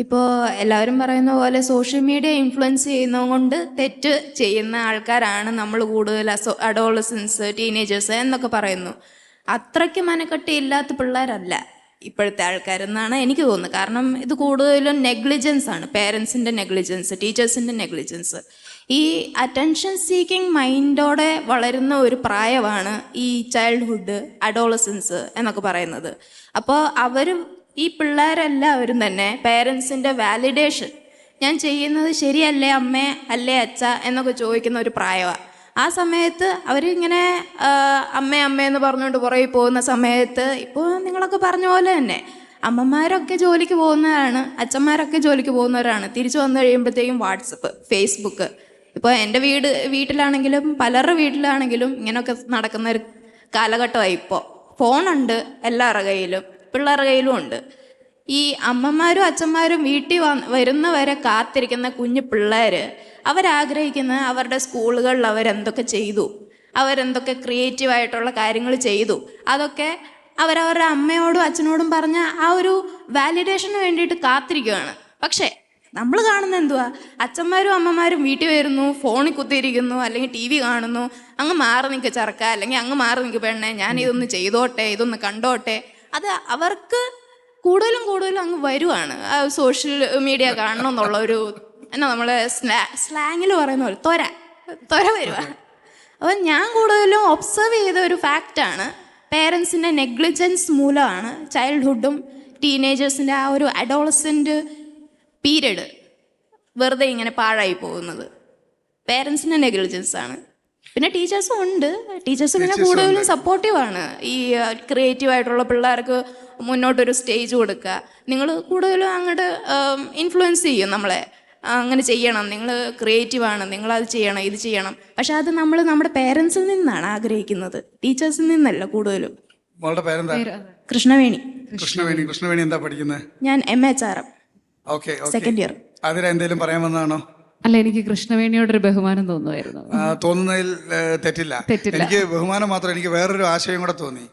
ഇപ്പോൾ എല്ലാവരും പറയുന്ന പോലെ സോഷ്യൽ മീഡിയ ഇൻഫ്ലുവൻസ് ചെയ്യുന്നത് കൊണ്ട് തെറ്റ് ചെയ്യുന്ന ആൾക്കാരാണ് നമ്മൾ കൂടുതൽ അഡോളസൻസ്, ടീനേജേഴ്സ് എന്നൊക്കെ പറയുന്നു. അത്രയ്ക്ക് മനക്കെട്ടിയില്ലാത്ത പിള്ളേരല്ല ഇപ്പോഴത്തെ ആൾക്കാരെന്നാണ് എനിക്ക് തോന്നുന്നത്. കാരണം ഇത് കൂടുതലും നെഗ്ലിജൻസ് ആണ്, പേരൻസിൻ്റെ നെഗ്ലിജൻസ്, ടീച്ചേഴ്സിൻ്റെ നെഗ്ലിജൻസ്. ഈ അറ്റൻഷൻ സീക്കിംഗ് മൈൻഡോടെ വളരുന്ന ഒരു പ്രായമാണ് ഈ ചൈൽഡ്ഹുഡ്, അഡോളസൻസ് എന്നൊക്കെ പറയുന്നത്. അപ്പോൾ ഈ പിള്ളേരെല്ലാവരും തന്നെ പേരൻസിൻ്റെ വാലിഡേഷൻ, ഞാൻ ചെയ്യുന്നത് ശരിയല്ലേ അമ്മേ, അല്ലേ അച്ഛ എന്നൊക്കെ ചോദിക്കുന്ന ഒരു പ്രായമാണ്. ആ സമയത്ത് അവരിങ്ങനെ അമ്മയെന്ന് പറഞ്ഞുകൊണ്ട് പുറകെ പോകുന്ന സമയത്ത്, ഇപ്പോൾ നിങ്ങളൊക്കെ പറഞ്ഞ പോലെ തന്നെ അമ്മമാരൊക്കെ ജോലിക്ക് പോകുന്നവരാണ്, അച്ഛന്മാരൊക്കെ ജോലിക്ക് പോകുന്നവരാണ്. തിരിച്ചു വന്നു കഴിയുമ്പോഴത്തേക്കും വാട്സപ്പ്, ഫേസ്ബുക്ക്. ഇപ്പോൾ എൻ്റെ വീട്ടിലാണെങ്കിലും പലരുടെ വീട്ടിലാണെങ്കിലും ഇങ്ങനെയൊക്കെ നടക്കുന്ന ഒരു കാലഘട്ടമായി. ഇപ്പോൾ ഫോണുണ്ട് എല്ലാവരുടെ കയ്യിലും, പിള്ളേരുടെ കയ്യിലും ഉണ്ട്. ഈ അമ്മമാരും അച്ഛന്മാരും വീട്ടിൽ വരുന്നവരെ കാത്തിരിക്കുന്ന കുഞ്ഞു പിള്ളേർ അവരാഗ്രഹിക്കുന്ന അവരുടെ സ്കൂളുകളിൽ അവരെന്തൊക്കെ ചെയ്തു, അവരെന്തൊക്കെ ക്രിയേറ്റീവായിട്ടുള്ള കാര്യങ്ങൾ ചെയ്തു, അതൊക്കെ അവരവരുടെ അമ്മയോടും അച്ഛനോടും പറഞ്ഞ ആ ഒരു വാലിഡേഷന് വേണ്ടിയിട്ട് കാത്തിരിക്കുകയാണ്. പക്ഷേ നമ്മൾ കാണുന്നത് എന്തുവാ? അച്ഛന്മാരും അമ്മമാരും വീട്ടിൽ വരുന്നു, ഫോണിൽ കുത്തിയിരിക്കുന്നു, അല്ലെങ്കിൽ ടി വി കാണുന്നു. അങ്ങ് മാറി നിൽക്ക് ചെറുക്ക, അല്ലെങ്കിൽ അങ്ങ് മാറി നിൽക്ക് പെണ്ണെ, ഞാൻ ഇതൊന്ന് ചെയ്തോട്ടെ, ഇതൊന്ന് കണ്ടോട്ടെ. അത് അവർക്ക് കൂടുതലും അങ്ങ് വരുവാണ്. സോഷ്യൽ മീഡിയ കാണണം എന്നുള്ള ഒരു നമ്മൾ സ്ലാങ്ങിൽ പറയുന്ന പോലെ ത്വര വരുക. അപ്പം ഞാൻ കൂടുതലും ഒബ്സർവ് ചെയ്ത ഒരു ഫാക്റ്റാണ്, പേരൻസിൻ്റെ നെഗ്ലിജൻസ് മൂലമാണ് ചൈൽഡ്ഹുഡും ടീനേജേഴ്സിൻ്റെ ആ ഒരു അഡോളസെൻ്റ് പീരീഡ് വെറുതെ ഇങ്ങനെ പാഴായി പോകുന്നത്. പേരൻസിൻ്റെ നെഗ്ലിജൻസ് ആണ്. പിന്നെ ടീച്ചേഴ്സും ഉണ്ട്. ടീച്ചേഴ്സ് പിന്നെ കൂടുതലും സപ്പോർട്ടീവാണ്. ഈ ക്രിയേറ്റീവായിട്ടുള്ള പിള്ളേർക്ക് മുന്നോട്ടൊരു സ്റ്റേജ് കൊടുക്കുക. നിങ്ങൾ കൂടുതലും അങ്ങോട്ട് ഇൻഫ്ലുവൻസ് ചെയ്യും നമ്മളെ, അങ്ങനെ ചെയ്യണം, നിങ്ങൾ ക്രിയേറ്റീവാണ്, നിങ്ങളത് ചെയ്യണം, ഇത് ചെയ്യണം. പക്ഷെ അത് നമ്മൾ നമ്മുടെ പേരൻസിൽ നിന്നാണ് ആഗ്രഹിക്കുന്നത്, ടീച്ചേഴ്സിൽ നിന്നല്ല കൂടുതലും. കൃഷ്ണവേണി. കൃഷ്ണവേണി എന്താ പഠിക്കുന്നത്? ഞാൻ MHRM സെക്കൻഡ് ഇയർ. അതിലെന്തെങ്കിലും പറയാൻ വന്നതാണോ? അല്ല, എനിക്ക് കൃഷ്ണവേണിയോടൊരു ബഹുമാനം തോന്നുമായിരുന്നു. തോന്നുന്നതിൽ തെറ്റില്ല. എനിക്ക് ബഹുമാനം മാത്രം, എനിക്ക് വേറൊരു ആശയം കൂടെ തോന്നി.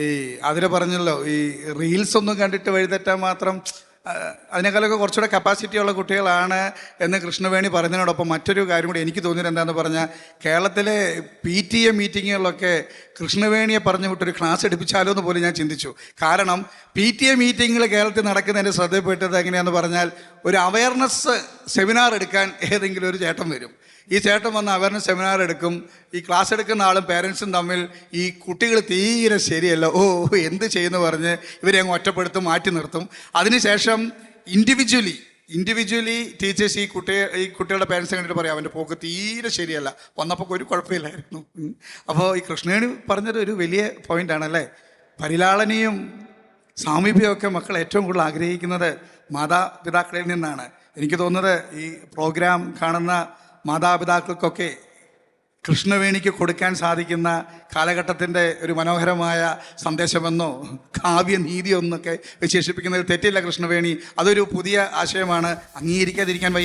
ഈ അതിന് പറഞ്ഞല്ലോ, ഈ റീൽസ് ഒന്നും കണ്ടിട്ട് വഴിതെറ്റാൻ മാത്രം, അതിനേക്കാളൊക്കെ കുറച്ചുകൂടെ കപ്പാസിറ്റി ഉള്ള കുട്ടികളാണ് എന്ന് കൃഷ്ണവേണി പറഞ്ഞതിനോടൊപ്പം മറ്റൊരു കാര്യം കൂടി എനിക്ക് തോന്നിയത് എന്താണെന്ന് പറഞ്ഞാൽ, കേരളത്തിലെ PTA മീറ്റിങ്ങുകളിലൊക്കെ കൃഷ്ണവേണിയെ പറഞ്ഞു വിട്ടൊരു ക്ലാസ് എടുപ്പിച്ചാലോ എന്ന് പോലും ഞാൻ ചിന്തിച്ചു. കാരണം PTA മീറ്റിങ്ങുകൾ കേരളത്തിൽ നടക്കുന്നതിൻ്റെ ശ്രദ്ധയിൽപ്പെട്ടത് എങ്ങനെയാണെന്ന് പറഞ്ഞാൽ, ഒരു അവയർനെസ് സെമിനാർ എടുക്കാൻ ഏതെങ്കിലും ഒരു ചേട്ടൻ വരും. ഈ ചേട്ടൻ വന്ന് അവയർനെസ് സെമിനാർ എടുക്കും. ഈ ക്ലാസ് എടുക്കുന്ന ആളും പേരൻസും തമ്മിൽ ഈ കുട്ടികൾ തീരെ ശരിയല്ല, എന്ത് ചെയ്യുന്നു പറഞ്ഞ് ഇവരെ അങ്ങ് ഒറ്റപ്പെടുത്തും, മാറ്റി നിർത്തും. അതിനുശേഷം ഇൻഡിവിജ്വലി ടീച്ചേഴ്സ് ഈ കുട്ടികളുടെ പേരൻസ് കണ്ടിട്ട് പറയാം, അവൻ്റെ പോക്ക് തീരെ ശരിയല്ല, വന്നപ്പോൾ ഒരു കുഴപ്പമില്ലായിരുന്നു. അപ്പോൾ ഈ കൃഷ്ണവേണി പറഞ്ഞത് ഒരു വലിയ പോയിൻ്റാണല്ലേ. പരിലാളനയും സാമീപ്യമൊക്കെ മക്കൾ ഏറ്റവും കൂടുതൽ ആഗ്രഹിക്കുന്നത് മാതാപിതാക്കളിൽ നിന്നാണ്. എനിക്ക് തോന്നുന്നത് ഈ പ്രോഗ്രാം കാണുന്ന മാതാപിതാക്കൾക്കൊക്കെ കൃഷ്ണവേണിക്ക് കൊടുക്കാൻ സാധിക്കുന്ന കാലഘട്ടത്തിൻ്റെ ഒരു മനോഹരമായ സന്ദേശമെന്നോ കാവ്യനീതിയോ എന്നൊക്കെ വിശേഷിപ്പിക്കുന്നതിൽ തെറ്റില്ല കൃഷ്ണവേണി. അതൊരു പുതിയ ആശയമാണ്, അംഗീകരിക്കാതിരിക്കാൻ വയ്യ.